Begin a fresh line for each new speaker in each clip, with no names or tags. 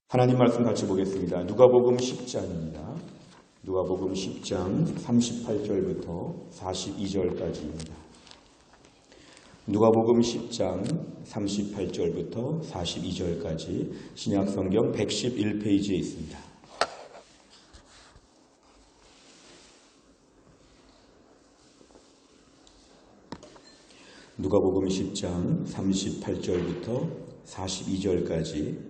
하나님 말씀 같이 보겠습니다. 누가복음 10장입니다. 누가복음 10장 38절부터 42절까지입니다. 누가복음 10장 38절부터 42절까지 신약성경 111페이지에 있습니다. 누가복음 10장 38절부터 42절까지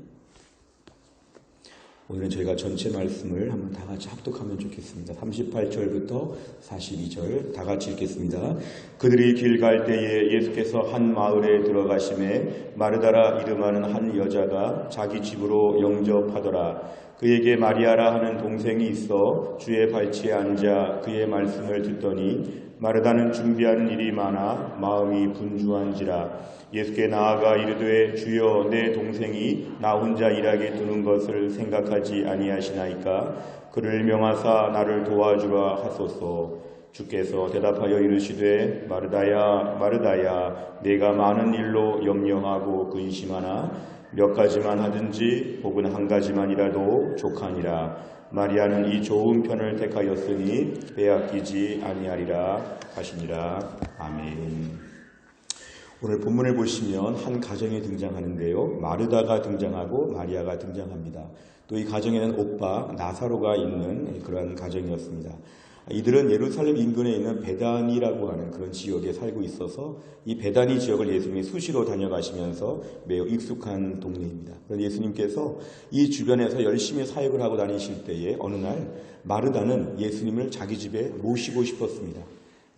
오늘은 저희가 전체 말씀을 한번 다 같이 합독하면 좋겠습니다. 38절부터 42절 다 같이 읽겠습니다. 그들이 길 갈 때에 예수께서 한 마을에 들어가심에 마르다라 이름하는 한 여자가 자기 집으로 영접하더라. 그에게 마리아라 하는 동생이 있어 주의 발치에 앉아 그의 말씀을 듣더니 마르다는 준비하는 일이 많아 마음이 분주한지라. 예수께 나아가 이르되 주여 내 동생이 나 혼자 일하게 두는 것을 생각하지 아니하시나이까. 그를 명하사 나를 도와주라 하소서. 주께서 대답하여 이르시되 마르다야 마르다야 내가 많은 일로 염려하고 근심하나 몇 가지만 하든지 혹은 한 가지만이라도 족하니라. 마리아는 이 좋은 편을 택하였으니 빼앗기지 아니하리라 하시니라. 아멘. 오늘 본문을 보시면 한 가정이 등장하는데요. 마르다가 등장하고 마리아가 등장합니다. 또 이 가정에는 오빠 나사로가 있는 그런 가정이었습니다. 이들은 예루살렘 인근에 있는 베다니라고 하는 그런 지역에 살고 있어서 이 베다니 지역을 예수님이 수시로 다녀가시면서 매우 익숙한 동네입니다. 그런데 예수님께서 이 주변에서 열심히 사역을 하고 다니실 때에 어느 날 마르다는 예수님을 자기 집에 모시고 싶었습니다.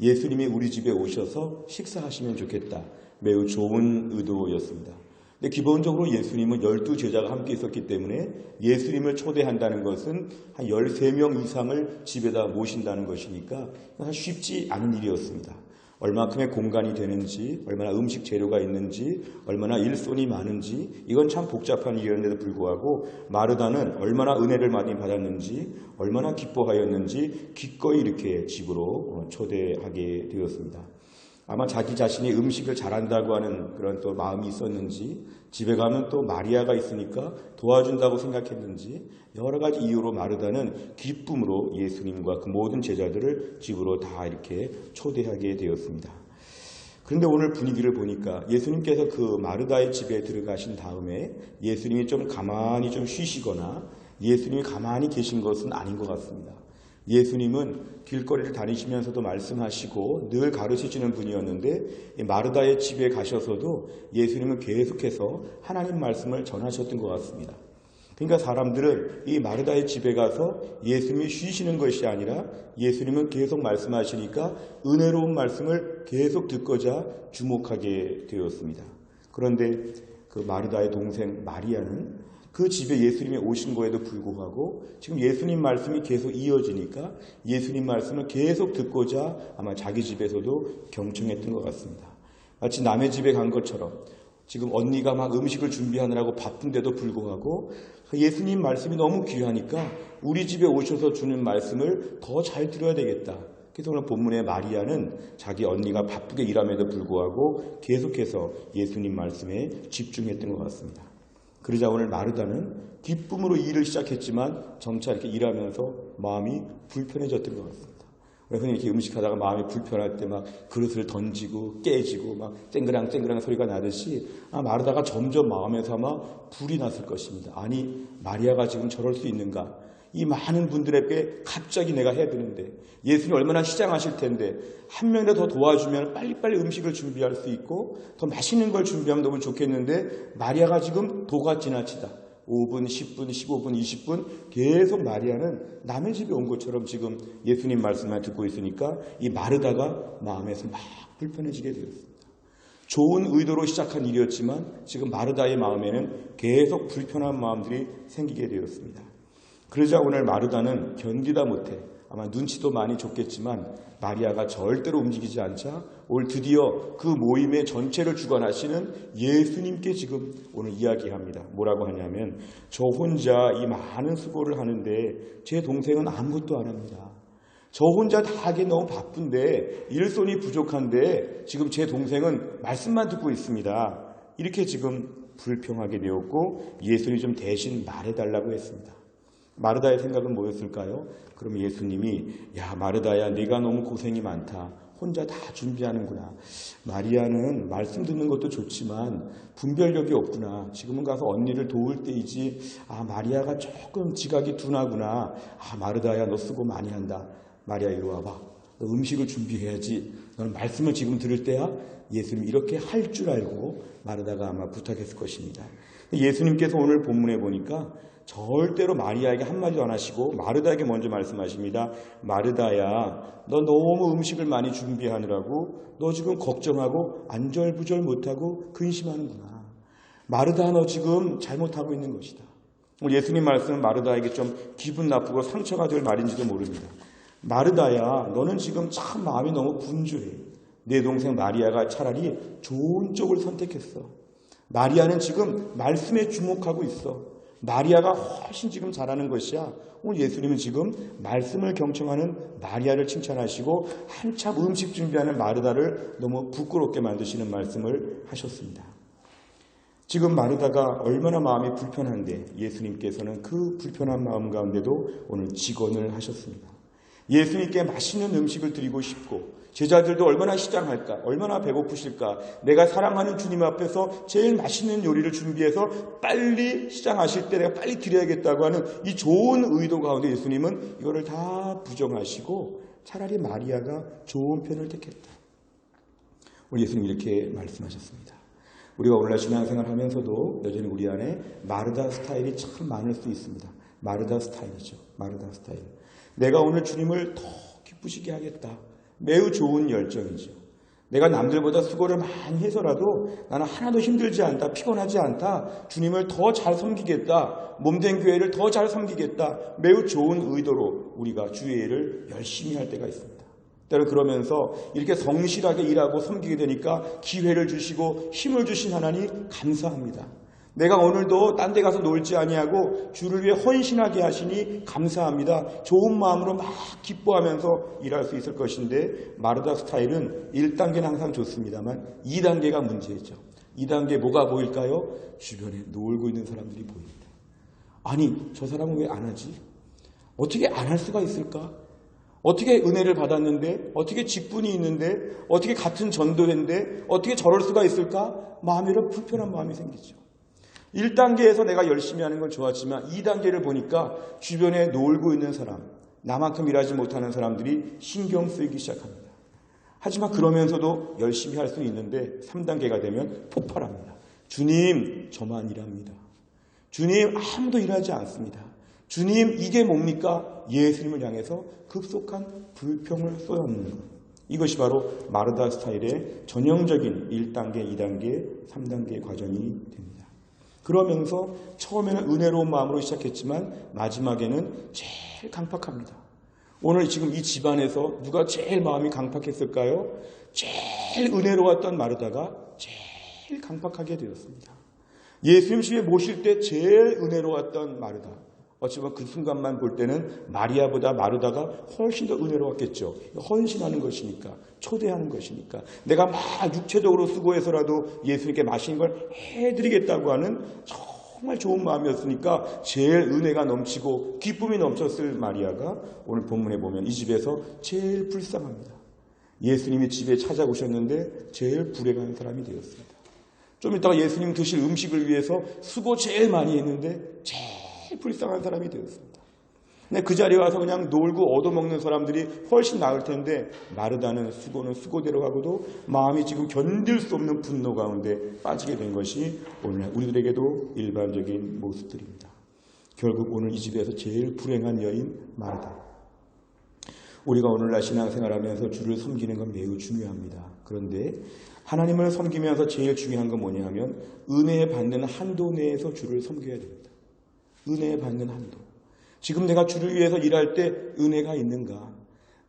예수님이 우리 집에 오셔서 식사하시면 좋겠다. 매우 좋은 의도였습니다. 근데 기본적으로 예수님은 12제자가 함께 있었기 때문에 예수님을 초대한다는 것은 한 13명 이상을 집에다 모신다는 것이니까 사실 쉽지 않은 일이었습니다. 얼마큼의 공간이 되는지, 얼마나 음식 재료가 있는지, 얼마나 일손이 많은지 이건 참 복잡한 일이었는데도 불구하고 마르다는 얼마나 은혜를 많이 받았는지, 얼마나 기뻐하였는지 기꺼이 이렇게 집으로 초대하게 되었습니다. 아마 자기 자신이 음식을 잘한다고 하는 그런 또 마음이 있었는지, 집에 가면 또 마리아가 있으니까 도와준다고 생각했는지 여러 가지 이유로 마르다는 기쁨으로 예수님과 그 모든 제자들을 집으로 다 이렇게 초대하게 되었습니다. 그런데 오늘 분위기를 보니까 예수님께서 그 마르다의 집에 들어가신 다음에 예수님이 좀 가만히 좀 쉬시거나 예수님이 가만히 계신 것은 아닌 것 같습니다. 예수님은 길거리를 다니시면서도 말씀하시고 늘 가르치시는 분이었는데 마르다의 집에 가셔서도 예수님은 계속해서 하나님 말씀을 전하셨던 것 같습니다. 그러니까 사람들은 이 마르다의 집에 가서 예수님이 쉬시는 것이 아니라 예수님은 계속 말씀하시니까 은혜로운 말씀을 계속 듣고자 주목하게 되었습니다. 그런데 그 마르다의 동생 마리아는 그 집에 예수님이 오신 거에도 불구하고 지금 예수님 말씀이 계속 이어지니까 예수님 말씀을 계속 듣고자 아마 자기 집에서도 경청했던 것 같습니다. 마치 남의 집에 간 것처럼 지금 언니가 막 음식을 준비하느라고 바쁜데도 불구하고 예수님 말씀이 너무 귀하니까 우리 집에 오셔서 주는 말씀을 더 잘 들어야 되겠다. 그래서 오늘 본문의 마리아는 자기 언니가 바쁘게 일함에도 불구하고 계속해서 예수님 말씀에 집중했던 것 같습니다. 그러자 오늘 마르다는 기쁨으로 일을 시작했지만 점차 이렇게 일하면서 마음이 불편해졌던 것 같습니다. 흔히 이렇게 음식하다가 마음이 불편할 때 막 그릇을 던지고 깨지고 막 쨍그랑 소리가 나듯이 마르다가 점점 마음에서 아마 불이 났을 것입니다. 아니 마리아가 지금 저럴 수 있는가? 이 많은 분들에게 갑자기 내가 해야 되는데 예수님 얼마나 시장하실 텐데 한 명이라도 더 도와주면 빨리빨리 음식을 준비할 수 있고 더 맛있는 걸 준비하면 너무 좋겠는데 마리아가 지금 도가 지나치다. 5분, 10분, 15분, 20분 계속 마리아는 남의 집에 온 것처럼 지금 예수님 말씀만 듣고 있으니까 이 마르다가 마음에서 막 불편해지게 되었습니다. 좋은 의도로 시작한 일이었지만 지금 마르다의 마음에는 계속 불편한 마음들이 생기게 되었습니다. 그러자 오늘 마르다는 견디다 못해 아마 눈치도 많이 줬겠지만 마리아가 절대로 움직이지 않자 오늘 드디어 그 모임의 전체를 주관하시는 예수님께 지금 오늘 이야기합니다. 뭐라고 하냐면 저 혼자 이 많은 수고를 하는데 제 동생은 아무것도 안 합니다. 저 혼자 다 하기 너무 바쁜데 일손이 부족한데 지금 제 동생은 말씀만 듣고 있습니다. 이렇게 지금 불평하게 되었고 예수님이 좀 대신 말해달라고 했습니다. 마르다의 생각은 뭐였을까요? 그럼 예수님이 야 마르다야 네가 너무 고생이 많다. 혼자 다 준비하는구나. 마리아는 말씀 듣는 것도 좋지만 분별력이 없구나. 지금은 가서 언니를 도울 때이지. 아 마리아가 조금 지각이 둔하구나. 아 마르다야 너 수고 많이 한다. 마리아 이리 와봐. 너 음식을 준비해야지. 너는 말씀을 지금 들을 때야. 예수님 이렇게 할 줄 알고 마르다가 아마 부탁했을 것입니다. 예수님께서 오늘 본문에 보니까 절대로 마리아에게 한마디도 안 하시고 마르다에게 먼저 말씀하십니다. 마르다야 너 너무 음식을 많이 준비하느라고 너 지금 걱정하고 안절부절 못하고 근심하는구나. 마르다 너 지금 잘못하고 있는 것이다. 예수님 말씀은 마르다에게 좀 기분 나쁘고 상처가 될 말인지도 모릅니다. 마르다야 너는 지금 참 마음이 너무 분주해. 내 동생 마리아가 차라리 좋은 쪽을 선택했어. 마리아는 지금 말씀에 주목하고 있어. 마리아가 훨씬 지금 잘하는 것이야. 오늘 예수님은 지금 말씀을 경청하는 마리아를 칭찬하시고 한참 음식 준비하는 마르다를 너무 부끄럽게 만드시는 말씀을 하셨습니다. 지금 마르다가 얼마나 마음이 불편한데 예수님께서는 그 불편한 마음 가운데도 오늘 직언을 하셨습니다. 예수님께 맛있는 음식을 드리고 싶고 제자들도 얼마나 시장할까, 얼마나 배고프실까. 내가 사랑하는 주님 앞에서 제일 맛있는 요리를 준비해서 빨리 시장하실 때 내가 빨리 드려야겠다고 하는 이 좋은 의도 가운데 예수님은 이거를 다 부정하시고 차라리 마리아가 좋은 편을 택했다. 우리 예수님 이렇게 말씀하셨습니다. 우리가 오늘날 신앙생활 하면서도 여전히 우리 안에 마르다 스타일이 참 많을 수 있습니다. 마르다 스타일이죠. 마르다 스타일. 내가 오늘 주님을 더 기쁘시게 하겠다. 매우 좋은 열정이죠. 내가 남들보다 수고를 많이 해서라도 나는 하나도 힘들지 않다. 피곤하지 않다. 주님을 더 잘 섬기겠다. 몸된 교회를 더 잘 섬기겠다. 매우 좋은 의도로 우리가 주의 일을 열심히 할 때가 있습니다. 때로 그러면서 이렇게 성실하게 일하고 섬기게 되니까 기회를 주시고 힘을 주신 하나님 감사합니다. 내가 오늘도 딴 데 가서 놀지 아니하고 주를 위해 헌신하게 하시니 감사합니다. 좋은 마음으로 막 기뻐하면서 일할 수 있을 것인데 마르다 스타일은 1단계는 항상 좋습니다만 2단계가 문제죠. 2단계 뭐가 보일까요? 주변에 놀고 있는 사람들이 보입니다. 아니 저 사람은 왜 안 하지? 어떻게 안 할 수가 있을까? 어떻게 은혜를 받았는데, 어떻게 직분이 있는데, 어떻게 같은 전도회인데 어떻게 저럴 수가 있을까? 마음에 불편한 마음이 생기죠. 1단계에서 내가 열심히 하는 건 좋았지만 2단계를 보니까 주변에 놀고 있는 사람, 나만큼 일하지 못하는 사람들이 신경 쓰이기 시작합니다. 하지만 그러면서도 열심히 할 수 있는데 3단계가 되면 폭발합니다. 주님, 저만 일합니다. 주님, 아무도 일하지 않습니다. 주님, 이게 뭡니까? 예수님을 향해서 급속한 불평을 쏘여놓는 것. 이것이 바로 마르다 스타일의 전형적인 1단계, 2단계, 3단계 과정이 됩니다. 그러면서 처음에는 은혜로운 마음으로 시작했지만 마지막에는 제일 강팍합니다. 오늘 지금 이 집안에서 누가 제일 마음이 강팍했을까요? 제일 은혜로웠던 마르다가 제일 강팍하게 되었습니다. 예수님 집에 모실 때 제일 은혜로웠던 마르다. 어찌보면 그 순간만 볼 때는 마리아보다 마르다가 훨씬 더 은혜로웠겠죠. 헌신하는 것이니까, 초대하는 것이니까. 내가 막 육체적으로 수고해서라도 예수님께 맛있는 걸 해드리겠다고 하는 정말 좋은 마음이었으니까 제일 은혜가 넘치고 기쁨이 넘쳤을 마리아가 오늘 본문에 보면 이 집에서 제일 불쌍합니다. 예수님이 집에 찾아오셨는데 제일 불행한 사람이 되었습니다. 좀 이따가 예수님 드실 음식을 위해서 수고 제일 많이 했는데 제일 불쌍한 사람이 되었습니다. 근데 그 자리에 와서 그냥 놀고 얻어먹는 사람들이 훨씬 나을 텐데 마르다는 수고는 수고대로 하고도 마음이 지금 견딜 수 없는 분노 가운데 빠지게 된 것이 오늘 우리들에게도 일반적인 모습들입니다. 결국 오늘 이 집에서 제일 불행한 여인 마르다. 우리가 오늘날 신앙생활하면서 주를 섬기는 건 매우 중요합니다. 그런데 하나님을 섬기면서 제일 중요한 건 뭐냐 하면 은혜 받는 한도 내에서 주를 섬겨야 됩니다. 은혜 받는 한도. 지금 내가 주를 위해서 일할 때 은혜가 있는가?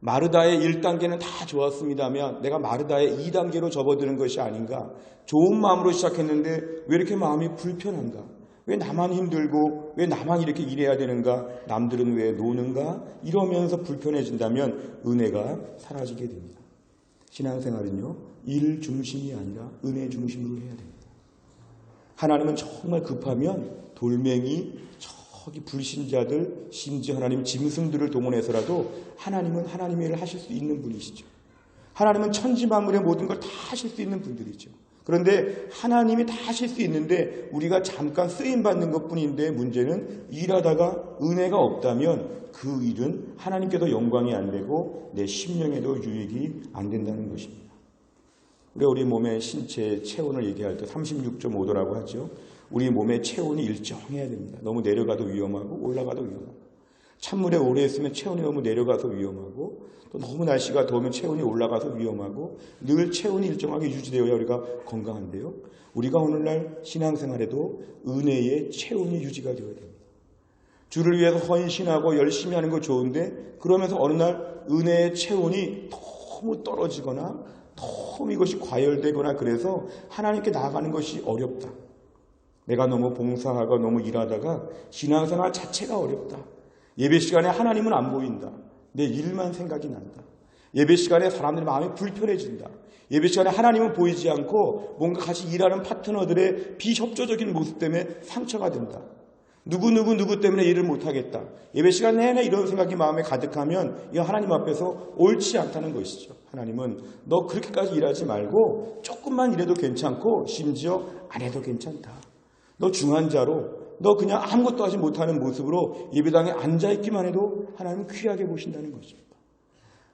마르다의 1단계는 다 좋았습니다면 내가 마르다의 2단계로 접어드는 것이 아닌가? 좋은 마음으로 시작했는데 왜 이렇게 마음이 불편한가? 왜 나만 힘들고 왜 나만 이렇게 일해야 되는가? 남들은 왜 노는가? 이러면서 불편해진다면 은혜가 사라지게 됩니다. 신앙생활은요, 일 중심이 아니라 은혜 중심으로 해야 됩니다. 하나님은 정말 급하면 돌멩이, 저기 불신자들, 심지어 하나님 짐승들을 동원해서라도 하나님은 하나님의 일을 하실 수 있는 분이시죠. 하나님은 천지 만물의 모든 걸 다 하실 수 있는 분들이죠. 그런데 하나님이 다 하실 수 있는데 우리가 잠깐 쓰임받는 것뿐인데 문제는 일하다가 은혜가 없다면 그 일은 하나님께도 영광이 안 되고 내 심령에도 유익이 안 된다는 것입니다. 우리 몸의 신체 체온을 얘기할 때 36.5도라고 하죠. 우리 몸의 체온이 일정해야 됩니다. 너무 내려가도 위험하고 올라가도 위험하고, 찬물에 오래 있으면 체온이 너무 내려가서 위험하고, 또 너무 날씨가 더우면 체온이 올라가서 위험하고, 늘 체온이 일정하게 유지되어야 우리가 건강한데요. 우리가 오늘날 신앙생활에도 은혜의 체온이 유지가 되어야 됩니다. 주를 위해서 헌신하고 열심히 하는 거 좋은데, 그러면서 어느 날 은혜의 체온이 너무 떨어지거나 너무 이것이 과열되거나 그래서 하나님께 나아가는 것이 어렵다. 내가 너무 봉사하고 너무 일하다가 신앙생활 자체가 어렵다. 예배 시간에 하나님은 안 보인다. 내 일만 생각이 난다. 예배 시간에 사람들의 마음이 불편해진다. 예배 시간에 하나님은 보이지 않고 뭔가 같이 일하는 파트너들의 비협조적인 모습 때문에 상처가 된다. 누구 때문에 일을 못하겠다. 예배 시간 내내 이런 생각이 마음에 가득하면 이 하나님 앞에서 옳지 않다는 것이죠. 하나님은 너 그렇게까지 일하지 말고 조금만 일해도 괜찮고 심지어 안 해도 괜찮다. 너 중환자로 너 그냥 아무것도 하지 못하는 모습으로 예배당에 앉아있기만 해도 하나님은 귀하게 보신다는 것입니다.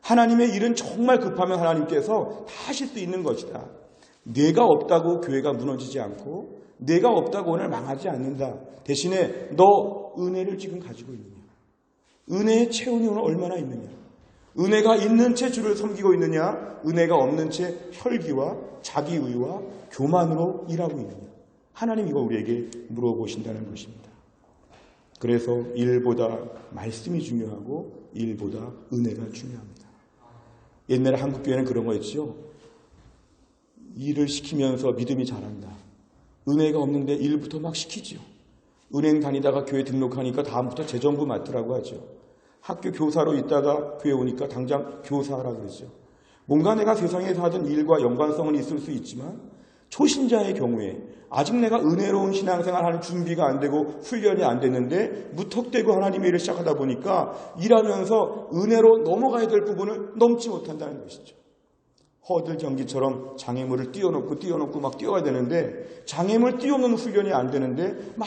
하나님의 일은 정말 급하면 하나님께서 다 하실 수 있는 것이다. 내가 없다고 교회가 무너지지 않고 내가 없다고 오늘 망하지 않는다. 대신에 너 은혜를 지금 가지고 있느냐? 은혜의 체온이 오늘 얼마나 있느냐? 은혜가 있는 채 주를 섬기고 있느냐? 은혜가 없는 채 혈기와 자기의와 교만으로 일하고 있느냐? 하나님 이거 우리에게 물어보신다는 것입니다. 그래서 일보다 말씀이 중요하고 일보다 은혜가 중요합니다. 옛날에 한국교회는 그런 거 있죠. 일을 시키면서 믿음이 자란다. 은혜가 없는데 일부터 막 시키죠. 은행 다니다가 교회 등록하니까 다음부터 재정부 맡으라고 하죠. 학교 교사로 있다가 교회 오니까 당장 교사하라고 그러죠. 뭔가 내가 세상에서 하던 일과 연관성은 있을 수 있지만 초신자의 경우에 아직 내가 은혜로운 신앙생활 하는 준비가 안 되고 훈련이 안 됐는데 무턱대고 하나님의 일을 시작하다 보니까 일하면서 은혜로 넘어가야 될 부분을 넘지 못한다는 것이죠. 허들 경기처럼 장애물을 띄워놓고 막 뛰어야 되는데 장애물 띄워놓는 훈련이 안 되는데 막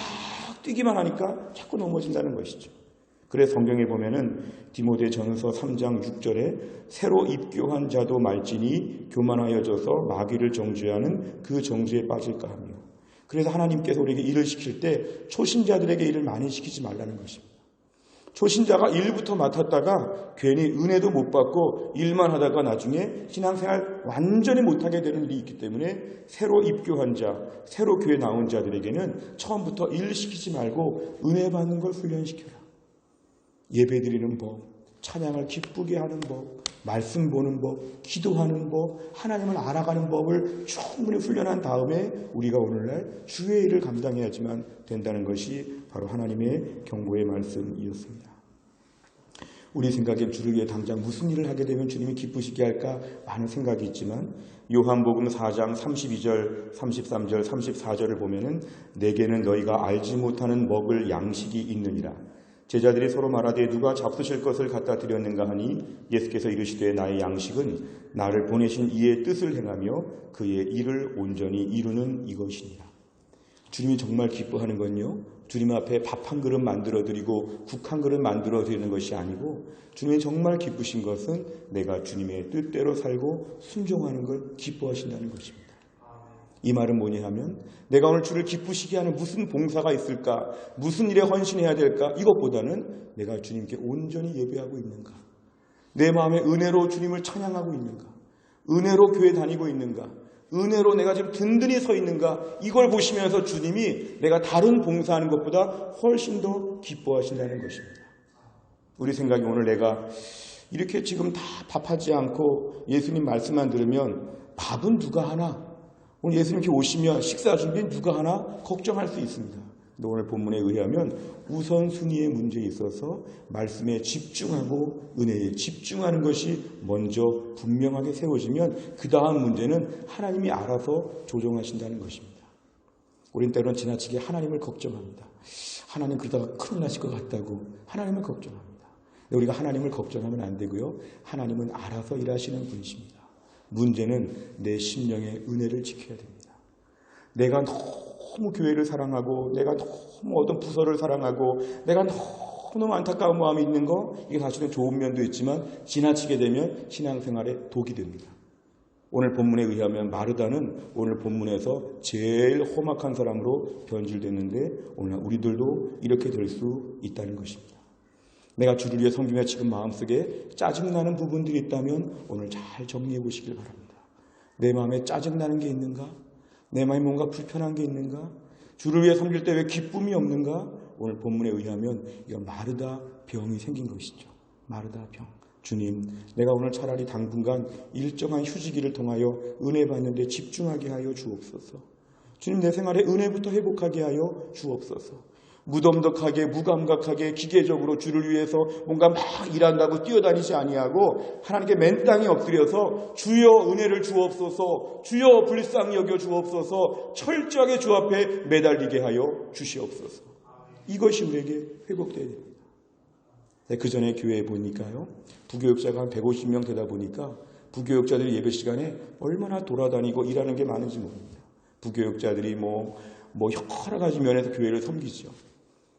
뛰기만 하니까 자꾸 넘어진다는 것이죠. 그래서 성경에 보면은 디모데전서 3장 6절에 새로 입교한 자도 말지니 교만하여져서 마귀를 정죄하는 그 정죄에 빠질까 하며, 그래서 하나님께서 우리에게 일을 시킬 때 초신자들에게 일을 많이 시키지 말라는 것입니다. 초신자가 일부터 맡았다가 괜히 은혜도 못 받고 일만 하다가 나중에 신앙생활 완전히 못하게 되는 일이 있기 때문에 새로 입교한 자, 새로 교회 나온 자들에게는 처음부터 일 시키지 말고 은혜 받는 걸 훈련시켜라. 예배드리는 법, 찬양을 기쁘게 하는 법, 말씀 보는 법, 기도하는 법, 하나님을 알아가는 법을 충분히 훈련한 다음에 우리가 오늘날 주의 일을 감당해야지만 된다는 것이 바로 하나님의 경고의 말씀이었습니다. 우리 생각엔 주를 위해 당장 무슨 일을 하게 되면 주님이 기쁘시게 할까 많은 생각이 있지만 요한복음 4장 32절, 33절, 34절을 보면은 내게는 너희가 알지 못하는 먹을 양식이 있느니라. 제자들이 서로 말하되 누가 잡수실 것을 갖다 드렸는가 하니 예수께서 이르시되 나의 양식은 나를 보내신 이의 뜻을 행하며 그의 일을 온전히 이루는 이것이니라. 주님이 정말 기뻐하는 건요, 주님 앞에 밥 한 그릇 만들어 드리고 국 한 그릇 만들어 드리는 것이 아니고 주님이 정말 기쁘신 것은 내가 주님의 뜻대로 살고 순종하는 걸 기뻐하신다는 것입니다. 이 말은 뭐냐 하면 내가 오늘 주를 기쁘시게 하는 무슨 봉사가 있을까, 무슨 일에 헌신해야 될까, 이것보다는 내가 주님께 온전히 예배하고 있는가, 내 마음에 은혜로 주님을 찬양하고 있는가, 은혜로 교회 다니고 있는가, 은혜로 내가 지금 든든히 서 있는가, 이걸 보시면서 주님이 내가 다른 봉사하는 것보다 훨씬 더 기뻐하신다는 것입니다. 우리 생각이 오늘 내가 이렇게 지금 다 밥하지 않고 예수님 말씀만 들으면 밥은 누가 하나, 오늘 예수님께 오시면 식사 준비는 누가 하나 걱정할 수 있습니다. 근데 오늘 본문에 의하면 우선순위의 문제에 있어서 말씀에 집중하고 은혜에 집중하는 것이 먼저 분명하게 세워지면 그 다음 문제는 하나님이 알아서 조정하신다는 것입니다. 우린 때로는 지나치게 하나님을 걱정합니다. 하나님 그러다가 큰일 나실 것 같다고 하나님을 걱정합니다. 우리가 하나님을 걱정하면 안 되고요. 하나님은 알아서 일하시는 분이십니다. 문제는 내 심령의 은혜를 지켜야 됩니다. 내가 너무 교회를 사랑하고 내가 너무 어떤 부서를 사랑하고 내가 너무 안타까운 마음이 있는 거, 이게 사실은 좋은 면도 있지만 지나치게 되면 신앙생활에 독이 됩니다. 오늘 본문에 의하면 마르다는 오늘 본문에서 제일 험악한 사람으로 변질됐는데 오늘 우리들도 이렇게 될 수 있다는 것입니다. 내가 주를 위해 섬기며 지금 마음속에 짜증나는 부분들이 있다면 오늘 잘 정리해 보시길 바랍니다. 내 마음에 짜증나는 게 있는가? 내 마음에 뭔가 불편한 게 있는가? 주를 위해 섬길 때 왜 기쁨이 없는가? 오늘 본문에 의하면 이건 마르다 병이 생긴 것이죠. 마르다 병. 주님, 내가 오늘 차라리 당분간 일정한 휴지기를 통하여 은혜 받는 데 집중하게 하여 주옵소서. 주님, 내 생활에 은혜부터 회복하게 하여 주옵소서. 무덤덕하게 무감각하게 기계적으로 주를 위해서 뭔가 막 일한다고 뛰어다니지 아니하고 하나님께 맨땅에 엎드려서 주여 은혜를 주옵소서, 주여 불쌍히 여겨 주옵소서, 철저하게 주 앞에 매달리게 하여 주시옵소서. 이것이 우리에게 회복되어야 됩니다. 그 전에 교회에 보니까요, 부교육자가 한 150명 되다 보니까 부교육자들이 예배 시간에 얼마나 돌아다니고 일하는 게 많은지 모릅니다. 부교육자들이 여러 가지 면에서 교회를 섬기죠.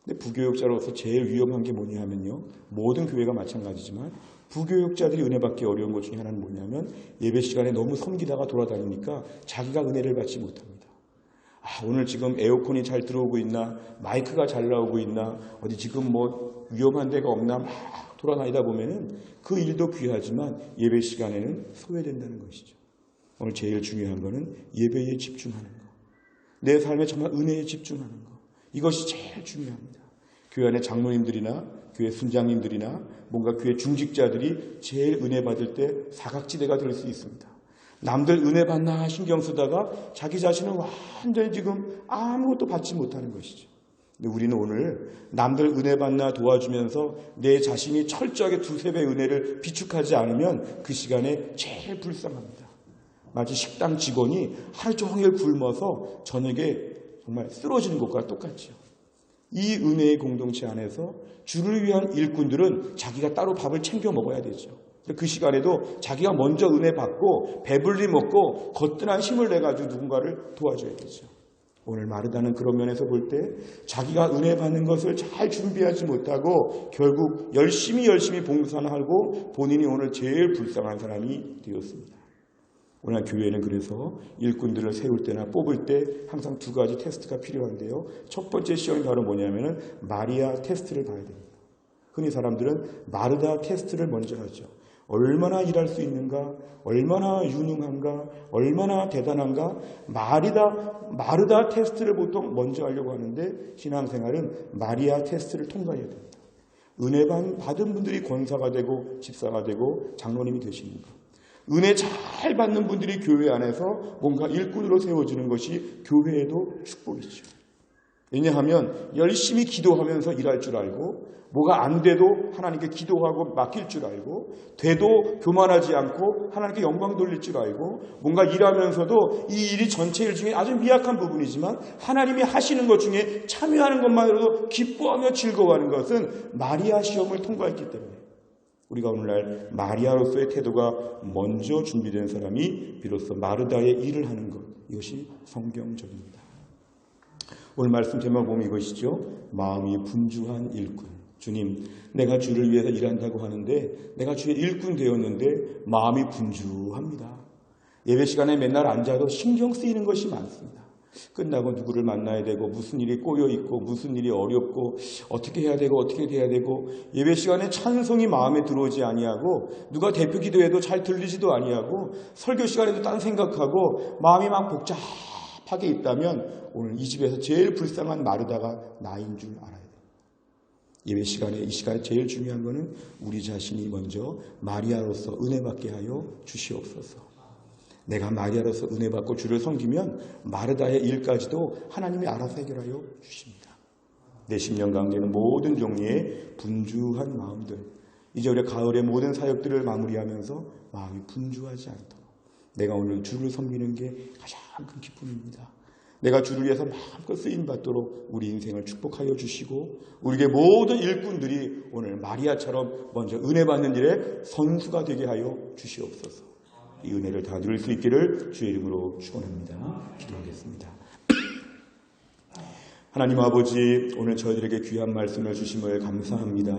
근데 부교육자로서 제일 위험한 게 뭐냐 하면요, 모든 교회가 마찬가지지만 부교육자들이 은혜 받기 어려운 것 중에 하나는 뭐냐면 예배 시간에 너무 섬기다가 돌아다니니까 자기가 은혜를 받지 못합니다. 오늘 지금 에어컨이 잘 들어오고 있나, 마이크가 잘 나오고 있나, 어디 지금 위험한 데가 없나 막 돌아다니다 보면은 그 일도 귀하지만 예배 시간에는 소외된다는 것이죠. 오늘 제일 중요한 거는 예배에 집중하는 거. 내 삶에 정말 은혜에 집중하는 거. 이것이 제일 중요합니다. 교회 안에 장로님들이나 교회 순장님들이나 뭔가 교회 중직자들이 제일 은혜 받을 때 사각지대가 될 수 있습니다. 남들 은혜 받나 신경 쓰다가 자기 자신은 완전히 지금 아무것도 받지 못하는 것이죠. 근데 우리는 오늘 남들 은혜 받나 도와주면서 내 자신이 철저하게 두세 배 은혜를 비축하지 않으면 그 시간에 제일 불쌍합니다. 마치 식당 직원이 하루 종일 굶어서 저녁에 정말 쓰러지는 것과 똑같죠. 이 은혜의 공동체 안에서 주를 위한 일꾼들은 자기가 따로 밥을 챙겨 먹어야 되죠. 그 시간에도 자기가 먼저 은혜 받고 배불리 먹고 거뜬한 힘을 내가지고 누군가를 도와줘야 되죠. 오늘 마르다는 그런 면에서 볼 때 자기가 은혜 받는 것을 잘 준비하지 못하고 결국 열심히 봉사하고 본인이 오늘 제일 불쌍한 사람이 되었습니다. 오늘 교회는 그래서 일꾼들을 세울 때나 뽑을 때 항상 두 가지 테스트가 필요한데요. 첫 번째 시험이 바로 뭐냐면은 마리아 테스트를 봐야 됩니다. 흔히 사람들은 마르다 테스트를 먼저 하죠. 얼마나 일할 수 있는가, 얼마나 유능한가, 얼마나 대단한가, 마르다 테스트를 보통 먼저 하려고 하는데 신앙생활은 마리아 테스트를 통과해야 됩니다. 은혜 받은 분들이 권사가 되고 집사가 되고 장로님이 되시는 것. 은혜 잘 받는 분들이 교회 안에서 뭔가 일꾼으로 세워지는 것이 교회에도 축복이죠. 왜냐하면 열심히 기도하면서 일할 줄 알고 뭐가 안 돼도 하나님께 기도하고 맡길 줄 알고 돼도 교만하지 않고 하나님께 영광 돌릴 줄 알고 뭔가 일하면서도 이 일이 전체 일 중에 아주 미약한 부분이지만 하나님이 하시는 것 중에 참여하는 것만으로도 기뻐하며 즐거워하는 것은 마리아 시험을 통과했기 때문에 우리가 오늘날 마리아로서의 태도가 먼저 준비된 사람이 비로소 마르다의 일을 하는 것, 이것이 성경적입니다. 오늘 말씀 제목 보면 이것이죠. 마음이 분주한 일꾼. 주님, 내가 주를 위해서 일한다고 하는데 내가 주의 일꾼 되었는데 마음이 분주합니다. 예배 시간에 맨날 앉아도 신경 쓰이는 것이 많습니다. 끝나고 누구를 만나야 되고 무슨 일이 꼬여 있고 무슨 일이 어렵고 어떻게 해야 되고 어떻게 해야 되고 예배 시간에 찬송이 마음에 들어오지 아니하고 누가 대표 기도해도 잘 들리지도 아니하고 설교 시간에도 딴 생각하고 마음이 막 복잡하게 있다면 오늘 이 집에서 제일 불쌍한 마르다가 나인 줄 알아야 돼요. 예배 시간에 이 시간에 제일 중요한 것은 우리 자신이 먼저 마리아로서 은혜 받게 하여 주시옵소서. 내가 마리아로서 은혜 받고 주를 섬기면 마르다의 일까지도 하나님이 알아서 해결하여 주십니다. 내 심령 가운데는 모든 종류의 분주한 마음들, 이제 우리 가을의 모든 사역들을 마무리하면서 마음이 분주하지 않도록 내가 오늘 주를 섬기는 게 가장 큰 기쁨입니다. 내가 주를 위해서 마음껏 쓰임받도록 우리 인생을 축복하여 주시고 우리에게 모든 일꾼들이 오늘 마리아처럼 먼저 은혜 받는 일에 선수가 되게 하여 주시옵소서. 이 은혜를 다 누릴 수 있기를 주의 이름으로 축원합니다. 기도하겠습니다. 하나님 아버지, 오늘 저희들에게 귀한 말씀을 주심을 감사합니다.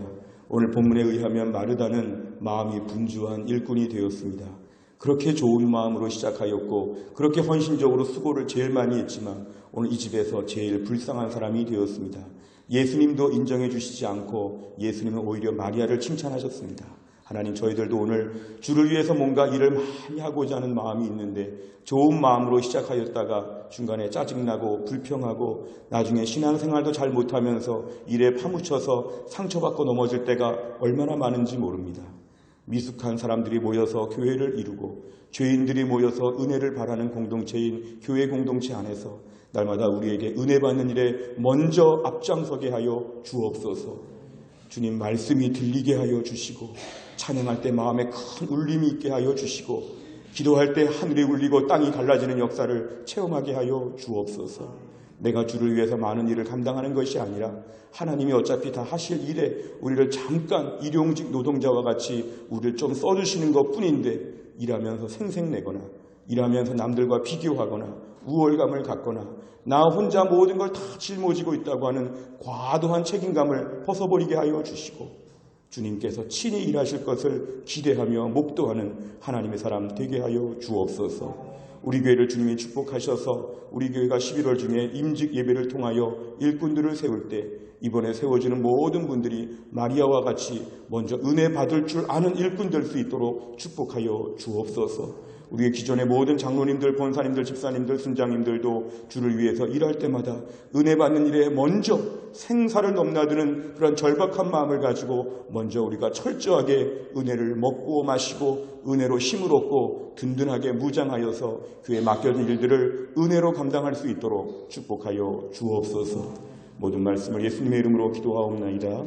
오늘 본문에 의하면 마르다는 마음이 분주한 일꾼이 되었습니다. 그렇게 좋은 마음으로 시작하였고 그렇게 헌신적으로 수고를 제일 많이 했지만 오늘 이 집에서 제일 불쌍한 사람이 되었습니다. 예수님도 인정해 주시지 않고 예수님은 오히려 마리아를 칭찬하셨습니다. 하나님, 저희들도 오늘 주를 위해서 뭔가 일을 많이 하고자 하는 마음이 있는데 좋은 마음으로 시작하였다가 중간에 짜증나고 불평하고 나중에 신앙생활도 잘 못하면서 일에 파묻혀서 상처받고 넘어질 때가 얼마나 많은지 모릅니다. 미숙한 사람들이 모여서 교회를 이루고 죄인들이 모여서 은혜를 바라는 공동체인 교회 공동체 안에서 날마다 우리에게 은혜 받는 일에 먼저 앞장서게 하여 주옵소서. 주님, 말씀이 들리게 하여 주시고 찬양할 때 마음에 큰 울림이 있게 하여 주시고 기도할 때 하늘이 울리고 땅이 갈라지는 역사를 체험하게 하여 주옵소서. 내가 주를 위해서 많은 일을 감당하는 것이 아니라 하나님이 어차피 다 하실 일에 우리를 잠깐 일용직 노동자와 같이 우리를 좀 써주시는 것뿐인데 일하면서 생색내거나 일하면서 남들과 비교하거나 우월감을 갖거나 나 혼자 모든 걸 다 짊어지고 있다고 하는 과도한 책임감을 벗어버리게 하여 주시고 주님께서 친히 일하실 것을 기대하며 목도하는 하나님의 사람 되게 하여 주옵소서. 우리 교회를 주님이 축복하셔서 우리 교회가 11월 중에 임직 예배를 통하여 일꾼들을 세울 때 이번에 세워지는 모든 분들이 마리아와 같이 먼저 은혜 받을 줄 아는 일꾼 될 수 있도록 축복하여 주옵소서. 우리의 기존의 모든 장로님들, 권사님들, 집사님들, 순장님들도 주를 위해서 일할 때마다 은혜 받는 일에 먼저 생사를 넘나드는 그런 절박한 마음을 가지고 먼저 우리가 철저하게 은혜를 먹고 마시고 은혜로 힘을 얻고 든든하게 무장하여서 교회에 맡겨진 일들을 은혜로 감당할 수 있도록 축복하여 주옵소서. 모든 말씀을 예수님의 이름으로 기도하옵나이다.